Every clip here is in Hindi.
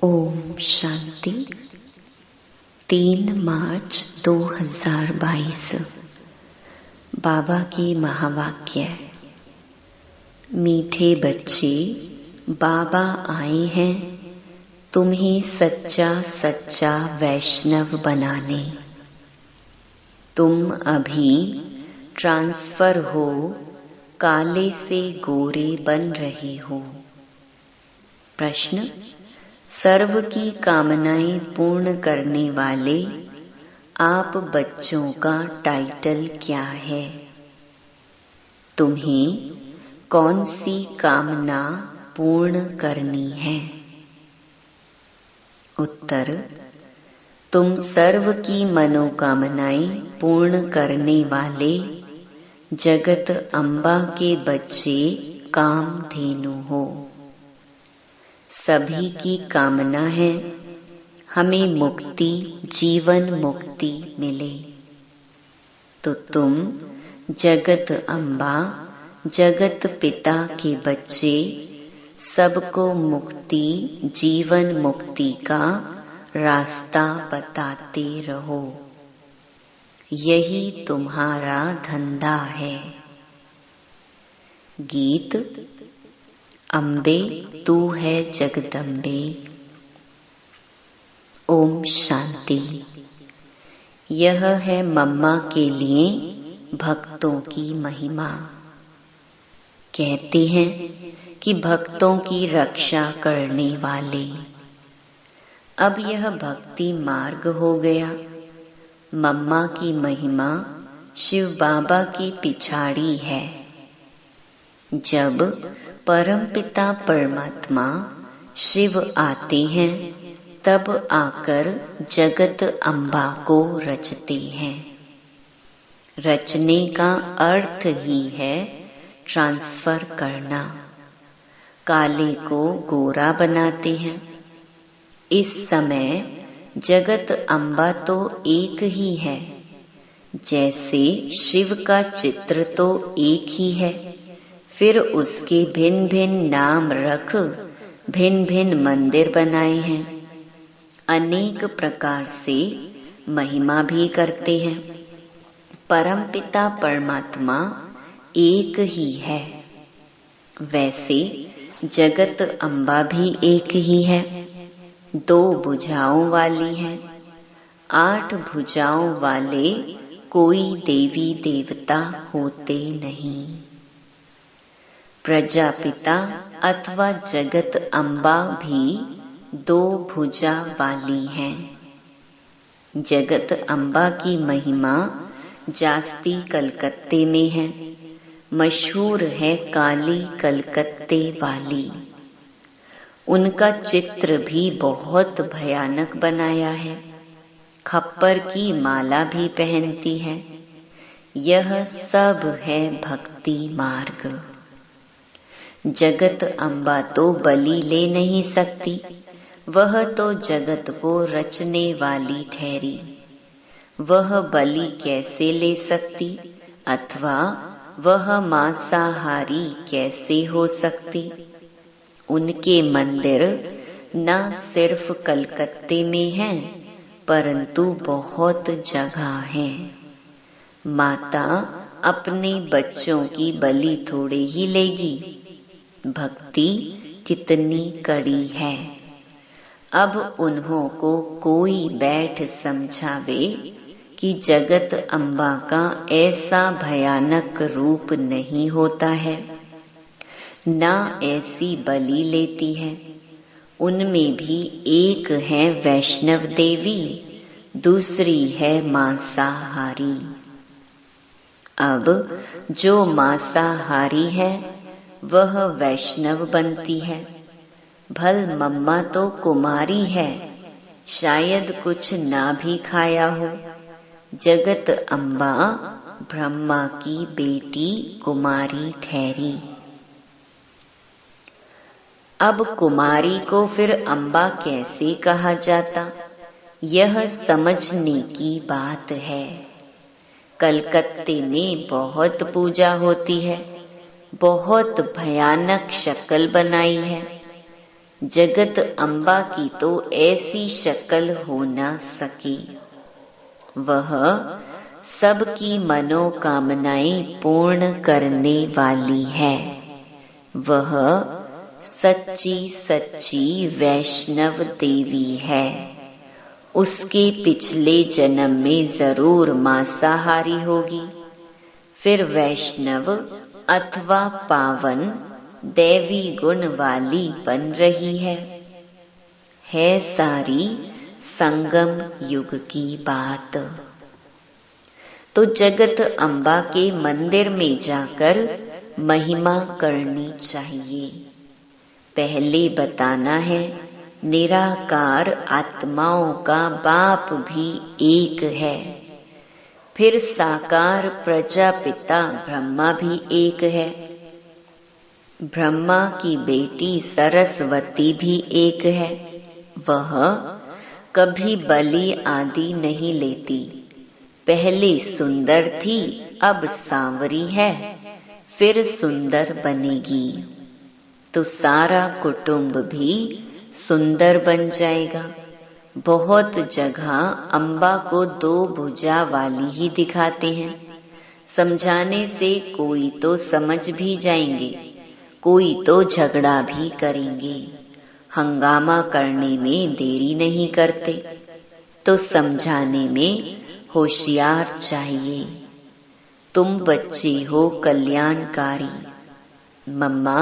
ओम शांति। 3 मार्च 2022। बाबा की महावाक्य। मीठे बच्चे, बाबा आए हैं तुम्हें सच्चा सच्चा वैष्णव बनाने। तुम अभी ट्रांसफर हो, काले से गोरे बन रहे हो। प्रश्न: सर्व की कामनाएं पूर्ण करने वाले आप बच्चों का टाइटल क्या है? तुम्हें कौन सी कामना पूर्ण करनी है? उत्तर: तुम सर्व की मनोकामनाएं पूर्ण करने वाले जगत अम्बा के बच्चे कामधेनु हो। सभी की कामना है हमें मुक्ति, जीवन मुक्ति मिले। तो तुम जगत अम्बा, जगत पिता के बच्चे सबको मुक्ति, जीवन मुक्ति का रास्ता बताते रहो। यही तुम्हारा धंधा है। गीत: अम्बे तू है जगदम्बे। ओम शांति। यह है मम्मा के लिए भक्तों की महिमा। कहते हैं कि भक्तों की रक्षा करने वाले। अब यह भक्ति मार्ग हो गया। मम्मा की महिमा शिव बाबा की पिछाड़ी है। जब परमपिता परमात्मा शिव आते हैं तब आकर जगत अम्बा को रचते हैं। रचने का अर्थ ही है ट्रांसफर करना। काले को गोरा बनाते हैं। इस समय जगत अम्बा तो एक ही है। जैसे शिव का चित्र तो एक ही है, फिर उसके भिन्न भिन्न नाम रख भिन्न भिन्न मंदिर बनाए हैं। अनेक प्रकार से महिमा भी करते हैं। परमपिता परमात्मा एक ही है। वैसे जगत अम्बा भी एक ही है। 2 भुजाओं वाली है। 8 भुजाओं वाले कोई देवी देवता होते नहीं। प्रजापिता अथवा जगत अम्बा भी 2 भुजा वाली हैं। जगत अम्बा की महिमा जास्ती कलकत्ते में है। मशहूर है काली कलकत्ते वाली। उनका चित्र भी बहुत भयानक बनाया है। खप्पर की माला भी पहनती है। यह सब है भक्ति मार्ग। जगत अम्बा तो बलि ले नहीं सकती। वह तो जगत को रचने वाली ठहरी। वह बलि कैसे ले सकती अथवा वह मांसाहारी कैसे हो सकती? उनके मंदिर न सिर्फ कलकत्ते में हैं, परंतु बहुत जगह है। माता अपने बच्चों की बलि थोड़े ही लेगी। भक्ति कितनी कड़ी है। अब उन्हों को कोई बैठ समझावे कि जगत अम्बा का ऐसा भयानक रूप नहीं होता है, ना ऐसी बलि लेती है। उनमें भी एक है वैष्णव देवी, दूसरी है मांसाहारी। अब जो मांसाहारी है वह वैष्णव बनती है। भल मम्मा तो कुमारी है, शायद कुछ ना भी खाया हो। जगत अम्बा ब्रह्मा की बेटी कुमारी ठहरी। अब कुमारी को फिर अम्बा कैसे कहा जाता, यह समझने की बात है। कलकत्ते में बहुत पूजा होती है। बहुत भयानक शक्ल बनाई है। जगत अम्बा की तो ऐसी शक्ल हो न सके। वह सबकी मनोकामनाएं पूर्ण करने वाली है। वह सच्ची सच्ची वैष्णव देवी है। उसके पिछले जन्म में जरूर मांसाहारी होगी, फिर वैष्णव अथवा पावन दैवी गुण वाली बन रही है सारी संगम युग की बात। तो जगत अम्बा के मंदिर में जाकर महिमा करनी चाहिए। पहले बताना है निराकार आत्माओं का बाप भी एक है, फिर साकार प्रजापिता ब्रह्मा भी एक है, ब्रह्मा की बेटी सरस्वती भी एक है। वह कभी बलि आदि नहीं लेती। पहले सुंदर थी, अब सांवरी है, फिर सुंदर बनेगी तो सारा कुटुंब भी सुंदर बन जाएगा। बहुत जगह अम्बा को 2 भुजा वाली ही दिखाते हैं। समझाने से कोई तो समझ भी जाएंगे, कोई तो झगड़ा भी करेंगे। हंगामा करने में देरी नहीं करते, तो समझाने में होशियार चाहिए। तुम बच्चे हो कल्याणकारी। मम्मा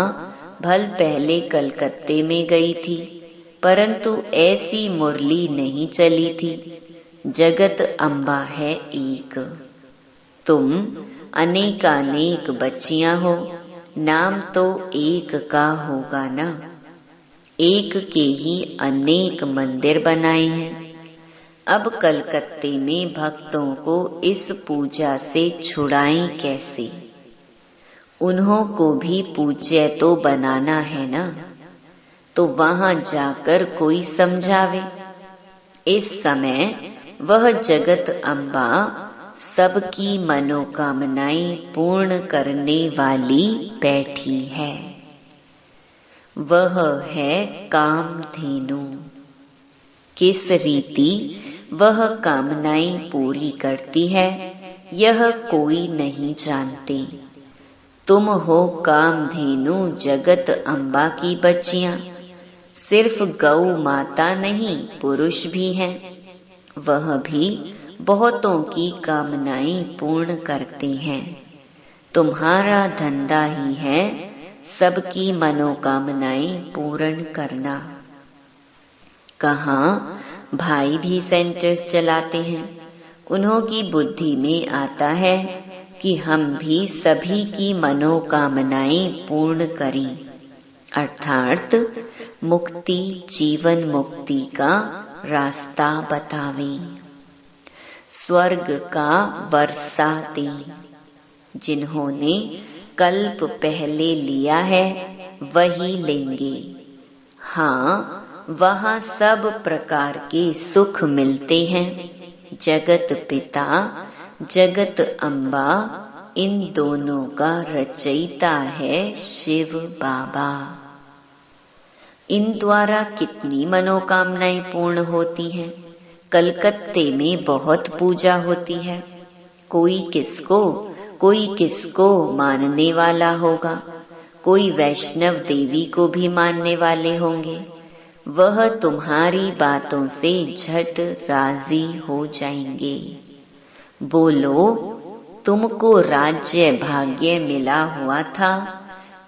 भल पहले कलकत्ते में गई थी, परंतु ऐसी मुरली नहीं चली थी। जगत अम्बा है एक। तुम अनेकानेक बच्चियां हो, नाम तो एक का होगा ना। एक के ही अनेक मंदिर बनाए हैं। अब कलकत्ते में भक्तों को इस पूजा से छुड़ाएं कैसे? उन्हों को भी पूज्य तो बनाना है ना, तो वहां जाकर कोई समझावे। इस समय वह जगत अम्बा सबकी मनोकामनाएं पूर्ण करने वाली बैठी है। वह है कामधेनु। किस रीति वह कामनाएं पूरी करती है, यह कोई नहीं जानते। तुम हो कामधेनु जगत अम्बा की बच्चियां। सिर्फ गौ माता नहीं, पुरुष भी हैं। वह भी बहुतों की कामनाएं पूर्ण करते हैं। तुम्हारा धंधा ही है सबकी मनोकामनाएं पूर्ण करना। कहाँ भाई भी सेंटर्स चलाते हैं। उन्हों की बुद्धि में आता है कि हम भी सभी की मनोकामनाएं पूर्ण करें, अर्थात मुक्ति जीवन मुक्ति का रास्ता बतावें, स्वर्ग का वर्षा दें। जिन्होंने कल्प पहले लिया है वही लेंगे। हाँ, वहाँ सब प्रकार के सुख मिलते हैं। जगत पिता जगत अम्बा इन दोनों का रचयिता है शिव बाबा। इन द्वारा कितनी मनोकामनाएं पूर्ण होती हैं। कलकत्ते में बहुत पूजा होती है। कोई किसको मानने वाला होगा, कोई वैष्णव देवी को भी मानने वाले होंगे। वह तुम्हारी बातों से झट राजी हो जाएंगे। बोलो, तुमको राज्य भाग्य मिला हुआ था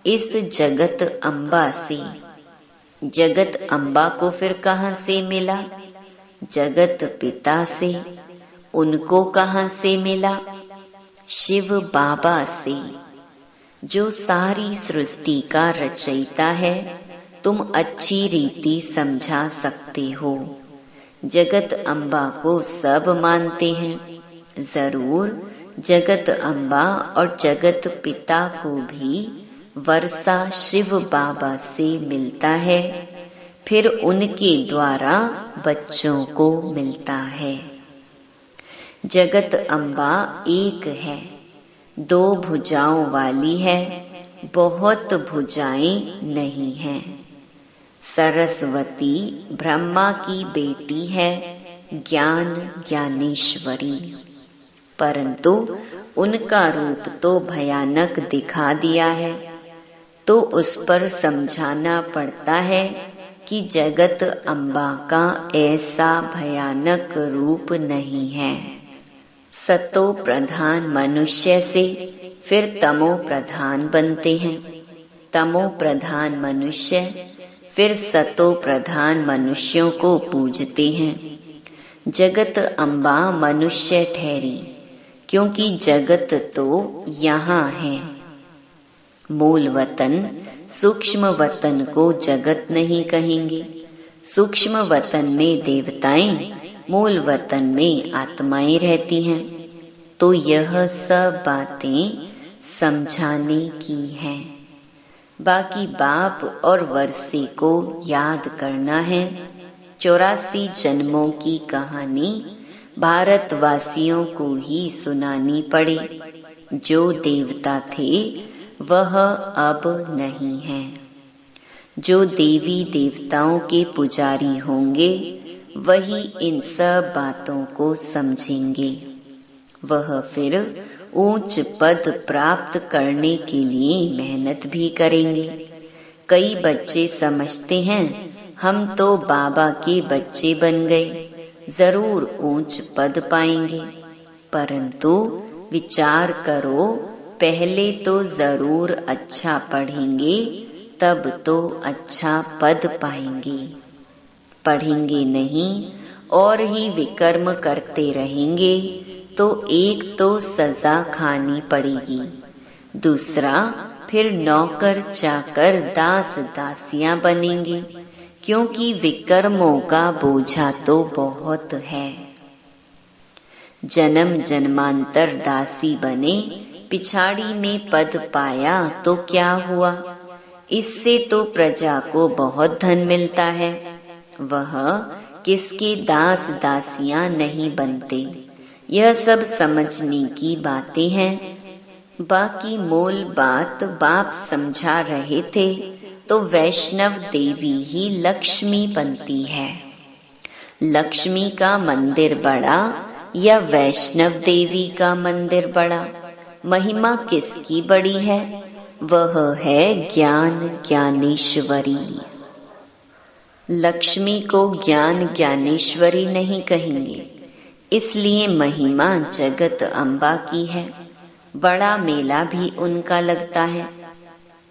इस जगत अम्बा से। जगत अम्बा को फिर कहाँ से मिला? जगत पिता से। उनको कहाँ से मिला? शिव बाबा से, जो सारी सृष्टि का रचयिता है। तुम अच्छी रीति समझा सकते हो। जगत अम्बा को सब मानते हैं। जरूर जगत अम्बा और जगत पिता को भी वर्षा शिव बाबा से मिलता है, फिर उनके द्वारा बच्चों को मिलता है। जगत अम्बा एक है, 2 भुजाओं वाली है, बहुत भुजाएं नहीं हैं। सरस्वती ब्रह्मा की बेटी है, ज्ञान ज्ञानेश्वरी, परंतु उनका रूप तो भयानक दिखा दिया है, तो उस पर समझाना पड़ता है कि जगत अम्बा का ऐसा भयानक रूप नहीं है। सतो प्रधान मनुष्य से फिर तमो प्रधान बनते हैं, तमो प्रधान मनुष्य फिर सतो प्रधान मनुष्यों को पूजते हैं। जगत अम्बा मनुष्य ठहरी, क्योंकि जगत तो यहाँ है। मूल वतन सूक्ष्म वतन को जगत नहीं कहेंगे। सूक्ष्म वतन में देवताएं, मूल वतन में आत्माएं रहती हैं। तो यह सब बातें समझाने की हैं। बाकी बाप और वर्षे को याद करना है। 84 जन्मों की कहानी भारतवासियों को ही सुनानी पड़े। जो देवता थे वह अब नहीं है। जो देवी देवताओं के पुजारी होंगे वही इन सब बातों को समझेंगे। वह फिर ऊंच पद प्राप्त करने के लिए मेहनत भी करेंगे। कई बच्चे समझते हैं हम तो बाबा के बच्चे बन गए, जरूर ऊंच पद पाएंगे। परंतु विचार करो, पहले तो जरूर अच्छा पढ़ेंगे, तब तो अच्छा पद पाएंगे। पढ़ेंगे नहीं और ही विकर्म करते रहेंगे तो एक तो सजा खानी पड़ेगी, दूसरा फिर नौकर चाकर दास दासियां बनेंगे, क्योंकि विकर्मों का बोझा तो बहुत है। जन्म जन्मांतर दासी बने, पिछाड़ी में पद पाया तो क्या हुआ? इससे तो प्रजा को बहुत धन मिलता है। वह किसके दास दासियां नहीं बनते। यह सब समझने की बातें हैं। बाकी मूल बात बाप समझा रहे थे तो वैष्णव देवी ही लक्ष्मी बनती है। लक्ष्मी का मंदिर बड़ा या वैष्णव देवी का मंदिर बड़ा? महिमा किसकी बड़ी है? वह है ज्ञान ज्ञानेश्वरी। लक्ष्मी को ज्ञान ज्ञानेश्वरी नहीं कहेंगे, इसलिए महिमा जगत अम्बा की है। बड़ा मेला भी उनका लगता है।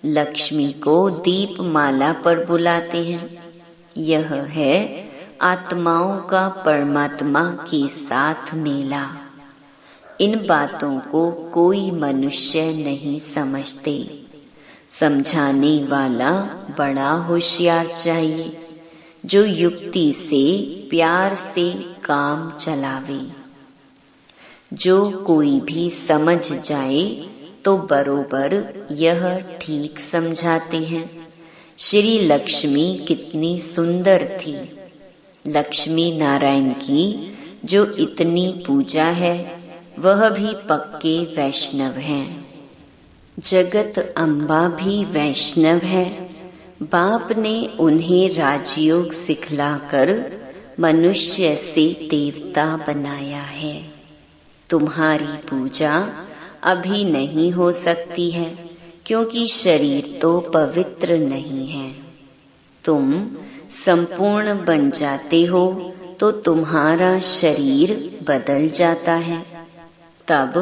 लक्ष्मी को दीप माला पर बुलाते हैं। यह है आत्माओं का परमात्मा के साथ मेला। इन बातों को कोई मनुष्य नहीं समझते। समझाने वाला बड़ा होशियार चाहिए, जो युक्ति से प्यार से काम चलावे। जो कोई भी समझ जाए तो बरोबर यह ठीक समझाते हैं। श्री लक्ष्मी कितनी सुंदर थी। लक्ष्मी नारायण की जो इतनी पूजा है वह भी पक्के वैष्णव हैं। जगत अम्बा भी वैष्णव है। बाप ने उन्हें राजयोग सिखलाकर मनुष्य से देवता बनाया है। तुम्हारी पूजा अभी नहीं हो सकती है, क्योंकि शरीर तो पवित्र नहीं है। तुम संपूर्ण बन जाते हो तो तुम्हारा शरीर बदल जाता है, तब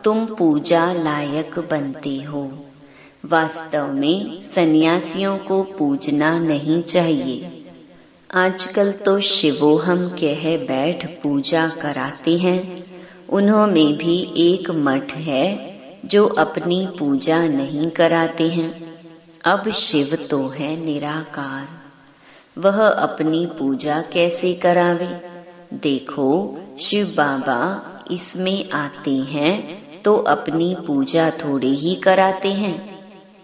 तुम पूजा लायक बनते हो। वास्तव में सन्यासियों को पूजना नहीं चाहिए। आजकल तो शिवोहम कह बैठ पूजा कराते हैं। उन्होंने भी एक मठ है जो अपनी पूजा नहीं कराते हैं। अब शिव तो है निराकार, वह अपनी पूजा कैसे करावे? देखो, शिव बाबा इसमें आते हैं तो अपनी पूजा थोड़ी ही कराते हैं।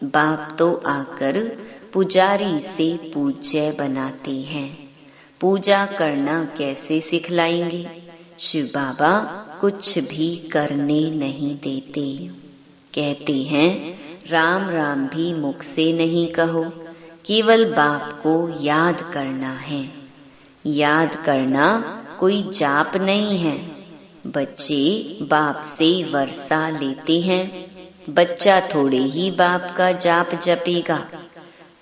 बाप तो आकर पुजारी से पूज्य बनाते हैं। पूजा करना कैसे सिखलाएंगे? शिव बाबा कुछ भी करने नहीं देते। कहते हैं राम राम भी मुख से नहीं कहो, केवल बाप को याद करना है। याद करना कोई जाप नहीं है। बच्चे बाप से वर्षा लेते हैं। बच्चा थोड़े ही बाप का जाप जपेगा।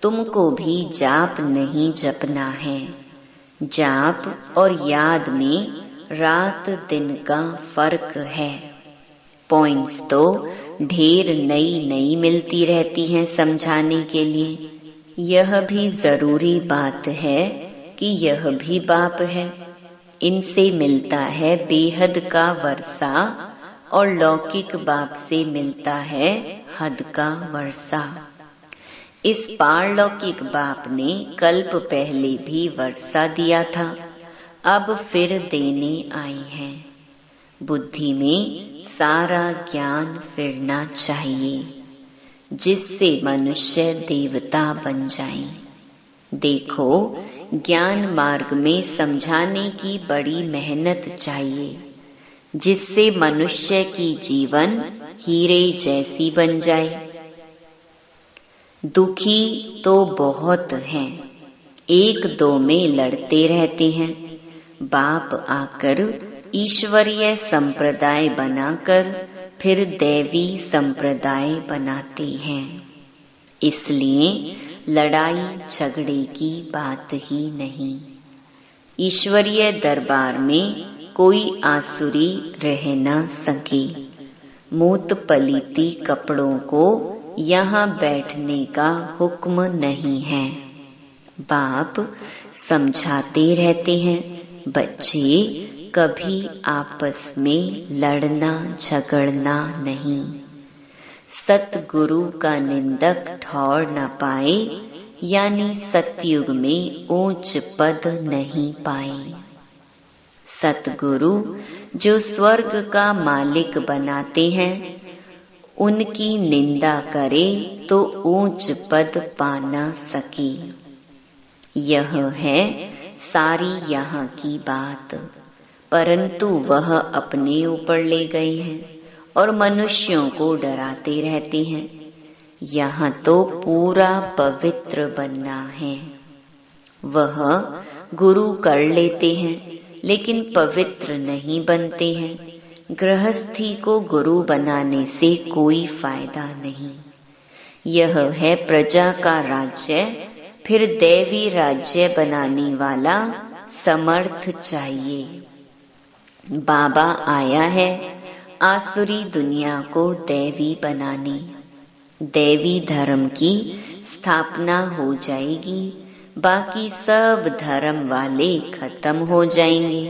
तुमको भी जाप नहीं जपना है। जाप और याद में रात दिन का फर्क है। पॉइंट्स तो ढेर नई नई मिलती रहती हैं समझाने के लिए। यह भी जरूरी बात है कि यह भी बाप है। इनसे मिलता है बेहद का वर्षा और लौकिक बाप से मिलता है हद का वर्षा। इस पारलौकिक बाप ने कल्प पहले भी वर्षा दिया था, अब फिर देने आई है। बुद्धि में सारा ज्ञान फिरना चाहिए, जिससे मनुष्य देवता बन जाए। देखो, ज्ञान मार्ग में समझाने की बड़ी मेहनत चाहिए, जिससे मनुष्य की जीवन हीरे जैसी बन जाए। दुखी तो बहुत हैं, एक दो में लड़ते रहते हैं। बाप आकर ईश्वरीय संप्रदाय बनाकर फिर दैवी संप्रदाय बनाते हैं। इसलिए लड़ाई झगड़े की बात ही नहीं। ईश्वरीय दरबार में कोई आसुरी रह न सके। मूत पलीती कपड़ों को यहाँ बैठने का हुक्म नहीं है। बाप समझाते रहते हैं, बच्चे कभी आपस में लड़ना झगड़ना नहीं। सतगुरु का निंदक ठौर न पाए, यानी सतयुग में ऊंच पद नहीं पाए। सतगुरु जो स्वर्ग का मालिक बनाते हैं, उनकी निंदा करे तो ऊंच पद पा न सके। यह है सारी यहाँ की बात, परंतु वह अपने ऊपर ले गए हैं और मनुष्यों को डराते रहते हैं। यहाँ तो पूरा पवित्र बनना है। वह गुरु कर लेते हैं, लेकिन पवित्र नहीं बनते हैं। गृहस्थी को गुरु बनाने से कोई फायदा नहीं। यह है प्रजा का राज्य, फिर दैवी राज्य बनाने वाला समर्थ चाहिए। बाबा आया है आसुरी दुनिया को दैवी बनाने। दैवी धर्म की स्थापना हो जाएगी, बाकी सब धर्म वाले खत्म हो जाएंगे।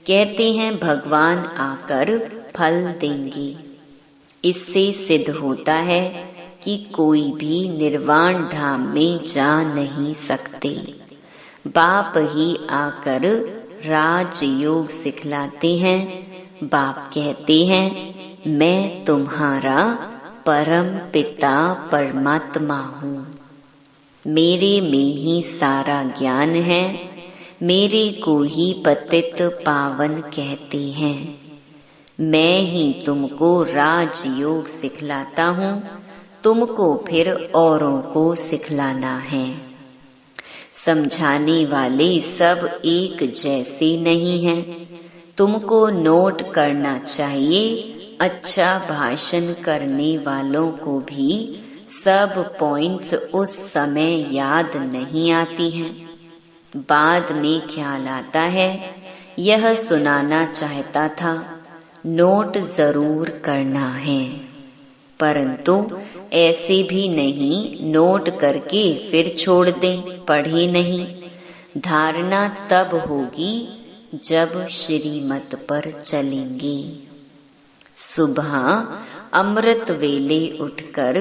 कहते हैं भगवान आकर फल देंगे। इससे सिद्ध होता है कि कोई भी निर्वाण धाम में जा नहीं सकते। बाप ही आकर राजयोग सिखलाते हैं। बाप कहते हैं, मैं तुम्हारा परम पिता परमात्मा हूँ। मेरे में ही सारा ज्ञान है। मेरे को ही पतित पावन कहते हैं। मैं ही तुमको राजयोग सिखलाता हूँ, तुमको फिर औरों को सिखलाना है। समझाने वाले सब एक जैसे नहीं हैं। तुमको नोट करना चाहिए, अच्छा भाषण करने वालों को भी सब पॉइंट्स उस समय याद नहीं आती हैं। बाद में ख्याल आता है, यह सुनाना चाहता था, नोट जरूर करना है। परंतु ऐसे भी नहीं नोट करके फिर छोड़ दें, पढ़े नहीं। धारणा तब होगी जब श्रीमत पर चलेंगे। सुबह अमृत वेले उठकर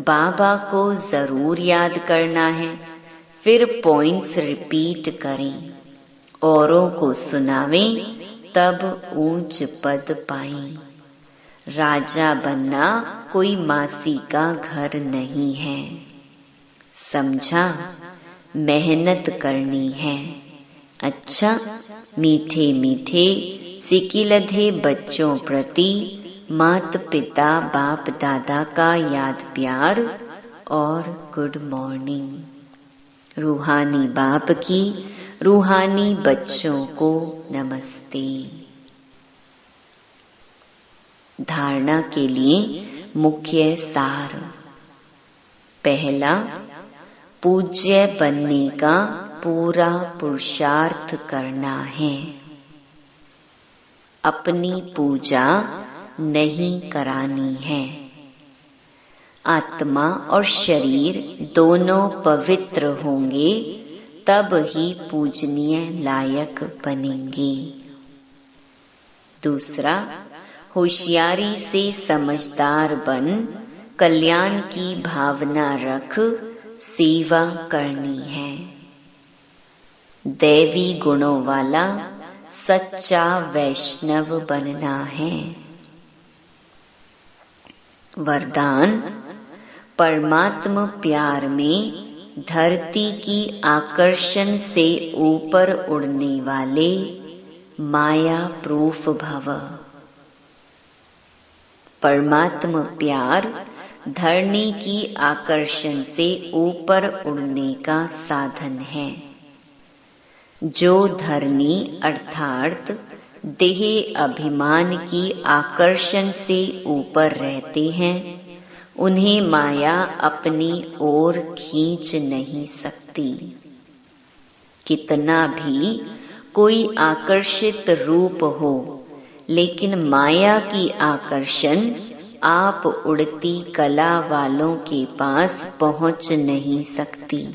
बाबा को जरूर याद करना है, फिर पॉइंट्स रिपीट करें, औरों को सुनावें, तब ऊंच पद पाएं। राजा बनना कोई मासी का घर नहीं है। समझा? मेहनत करनी है। अच्छा, मीठे मीठे सिकिलधे बच्चों प्रति मात पिता बाप दादा का याद प्यार और गुड मॉर्निंग। रूहानी बाप की रूहानी बच्चों को नमस्ते। धारणा के लिए मुख्य सार। पहला, पूज्य बनने का पूरा पुरुषार्थ करना है। अपनी पूजा नहीं करानी है। आत्मा और शरीर दोनों पवित्र होंगे तब ही पूजनीय लायक बनेंगे। दूसरा, होशियारी से समझदार बन कल्याण की भावना रख सेवा करनी है। दैवी गुणों वाला सच्चा वैष्णव बनना है। वरदान, परमात्मा प्यार में धरती की आकर्षण से ऊपर उड़ने वाले माया प्रूफ भव। परमात्मा प्यार धरनी की आकर्षण से ऊपर उड़ने का साधन है। जो धरनी अर्थात देह अभिमान की आकर्षण से ऊपर रहते हैं, उन्हें माया अपनी ओर खींच नहीं सकती। कितना भी कोई आकर्षित रूप हो, लेकिन माया की आकर्षण आप उड़ती कला वालों के पास पहुंच नहीं सकती।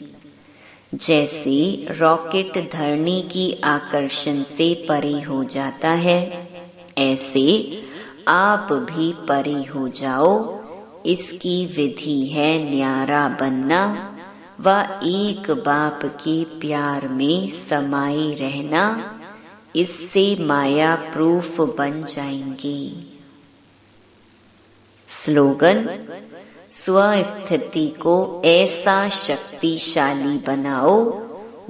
जैसे रॉकेट धरनी की आकर्षण से परे हो जाता है, ऐसे आप भी परे हो जाओ। इसकी विधि है न्यारा बनना व एक बाप के प्यार में समाये रहना। इससे माया प्रूफ बन जाएंगे। स्लोगन, स्वस्थिति को ऐसा शक्तिशाली बनाओ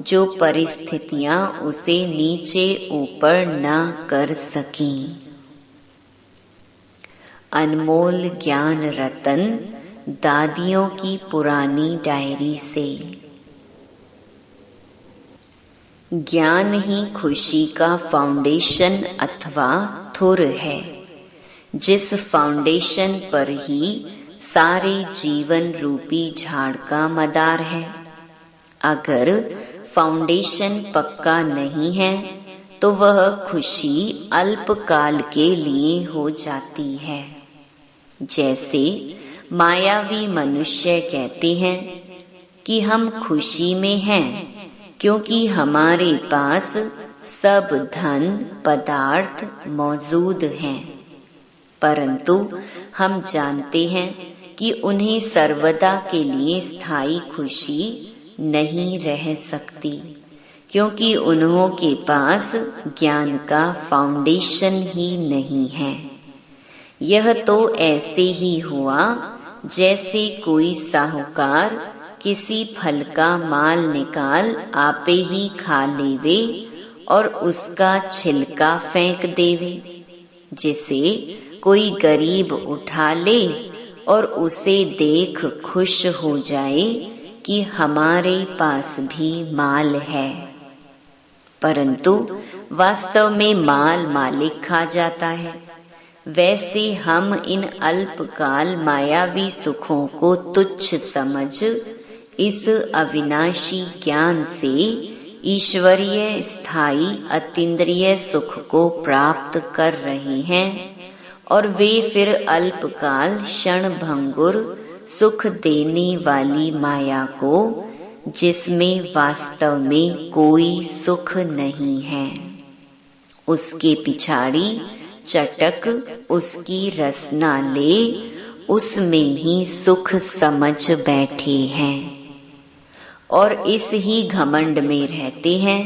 जो परिस्थितियां उसे नीचे ऊपर ना कर सकें। अनमोल ज्ञान रतन दादियों की पुरानी डायरी से। ज्ञान ही खुशी का फाउंडेशन अथवा धुर है, जिस फाउंडेशन पर ही सारे जीवन रूपी झाड़ का मदार है। अगर फाउंडेशन पक्का नहीं है तो वह खुशी अल्पकाल के लिए हो जाती है। जैसे मायावी मनुष्य कहते हैं कि हम खुशी में हैं क्योंकि हमारे पास सब धन पदार्थ मौजूद हैं, परंतु हम जानते हैं कि उन्हें सर्वदा के लिए स्थायी खुशी नहीं रह सकती, क्योंकि उन्हों के पास ज्ञान का फाउंडेशन ही नहीं है। यह तो ऐसे ही हुआ जैसे कोई साहूकार किसी फल का माल निकाल आपे ही खा लेवे और उसका छिलका फेंक देवे, जिसे कोई गरीब उठा ले और उसे देख खुश हो जाए कि हमारे पास भी माल है, परंतु वास्तव में माल मालिक खा जाता है। वैसे हम इन अल्पकाल मायावी सुखों को तुच्छ समझ इस अविनाशी ज्ञान से ईश्वरीय स्थायी अतीन्द्रिय सुख को प्राप्त कर रहे हैं, और वे फिर अल्पकाल क्षणभंगुर सुख देने वाली माया को, जिसमें वास्तव में कोई सुख नहीं है, उसके पिछाड़ी चटक उसकी रसना ले उसमें ही सुख समझ बैठे हैं, और इस ही घमंड में रहते हैं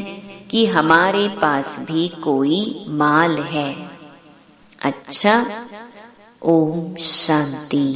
कि हमारे पास भी कोई माल है। अच्छा, ओम शांति।